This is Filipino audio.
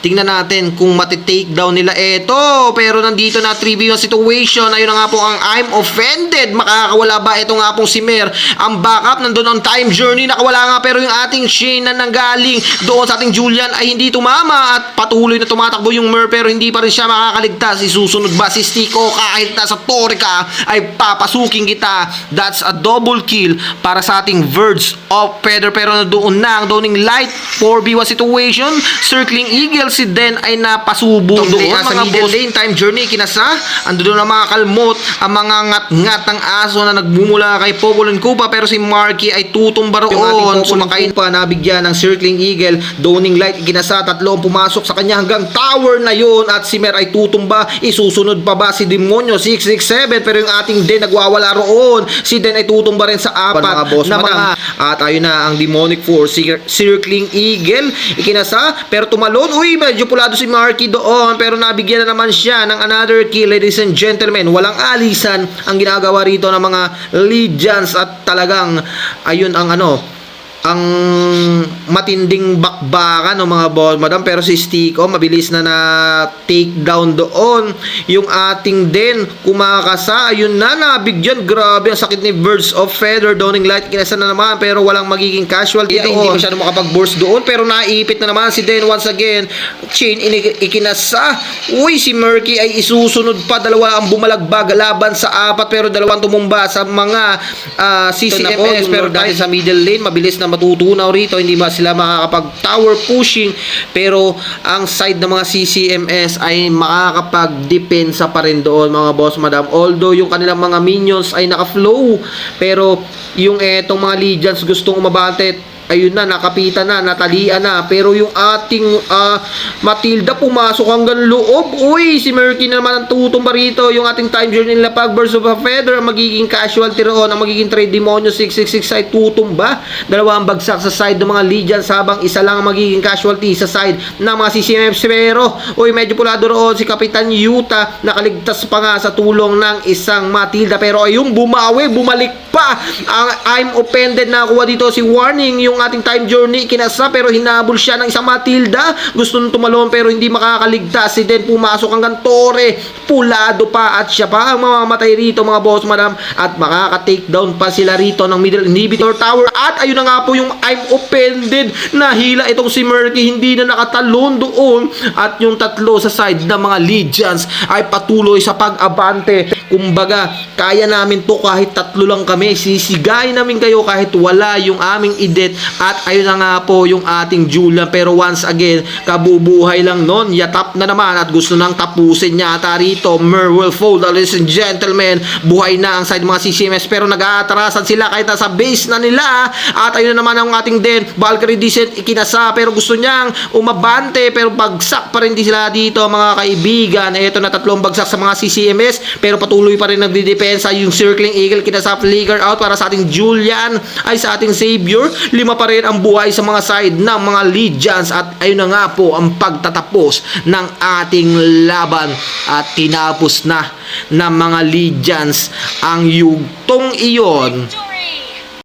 Tingnan natin kung matitake down nila ito. Pero nandito na 3v1 situation. Ayun na nga po ang I'm offended. Makakawala ba ito nga pong si Mer? Ang backup nandun ang time journey. Nakawala nga pero yung ating Shane na nanggaling doon sa ating Julian ay hindi tumama at patuloy na tumatakbo yung Mer pero hindi pa rin siya makakaligtas. Isusunod ba si Stico? Kahit nasa torre ka ay papasukin kita. That's a double kill para sa ating Verge of Feather pero nandoon na ang Downing Light 4v1 situation. Circling Eagle si Den ay napasubo doon sa middle lane. Time journey kinasa. Ando doon ang mga kalmot, ang mga ngat-ngat ng aso na nagbumula kay Popolon Kupa pero si Marky ay tutumba roon. Sumakain pa nabigyan ng Circling Eagle. Downing Light kinasa. Tatlo ang pumasok sa kanya hanggang tower na yon at si Mer ay tutumba. Isusunod pa ba si Demonyo 667 pero yung ating Den nagwawala roon. Si Den ay tutumba rin sa apat na mga at ayun na ang Demonic Force Circling Eagle ikinasa pero tumalon. Uy, medyo pulado si Marky doon pero nabigyan na naman siya ng another kill. Ladies and gentlemen, walang alisan ang ginagawa rito ng mga Legions at talagang ayun ang ang matinding bakbakan ng mga boss madam pero si Stico mabilis na take down doon yung ating Den kumakasa. Ayun na nabigyan. Grabe ang sakit ni Birds of Feather. Downing Light kinasa na naman pero walang magiging casualty. Hindi masyado makapag-burst doon pero naipit na naman si Den once again. Chain ikinasa. Uy, si Murky ay isusunod pa. Dalawa ang bumalagbag laban sa apat pero dalawang tumumba sa mga CCMS pero dahil sa middle lane mabilis na matutunaw rito, hindi ba sila makakapag tower pushing pero ang side ng mga CCMS ay makakapag-depensa pa rin doon mga boss madam, although yung kanilang mga minions ay naka-flow pero yung etong mga Legions gustong umabante. Ayun na, nakapitan na, natalian na. Pero yung ating Matilda pumasok hanggang loob. Uy, si Murky na naman ang tutumba rito. Yung ating time journey nila pag Birds of a Feather ang magiging casualty roon. Ang magiging trade Demonyo 666 ay tutumba. Dalawa ang bagsak sa side ng mga Legions habang isa lang ang magiging casualty sa side ng mga CCMFs. Pero, uy, medyo pulado roon si Kapitan Yuta. Nakaligtas pa nga sa tulong ng isang Matilda. Pero ayun, bumawi, bumalik pa. I'm offended na kuha dito si Warning. Yung ating time journey kinasa pero hinabol siya ng isang Matilda. Gusto nung tumalon pero hindi makakaligtas. Si Den pumasok hanggang torre. Pulado pa at siya pa ang mamamatay rito mga boss madam. At makaka-take down pa sila rito ng middle inhibitor tower. At ayun na nga po yung I'm offended na hila itong si Murky. Hindi na nakatalon doon. At yung tatlo sa side ng mga Legions ay patuloy sa pag-abante. Kumbaga, kaya namin to kahit tatlo lang kami. Sisigay namin kayo kahit wala yung aming idet. At ayun na nga po yung ating Julian pero once again kabubuhay lang nun, yatap na naman at gusto nang tapusin niya ata rito. Mer will fold. Ladies and gentlemen, buhay na ang side mga CCMS pero nag-aatrasan sila kahit nasa base na nila. At ayun na naman ang ating Den Valkyrie Descent ikinasa pero gusto niyang umabante pero bagsak pa rin di sila dito mga kaibigan. Ito na tatlong bagsak sa mga CCMS pero patuloy pa rin nagdidepensa yung Circling Eagle kinasa flicker out para sa ating Julian ay sa ating Savior. Lima pa rin ang buhay sa mga side ng mga Legions at ayun na nga po ang pagtatapos ng ating laban at tinapos na ng mga Legions ang yugtong iyon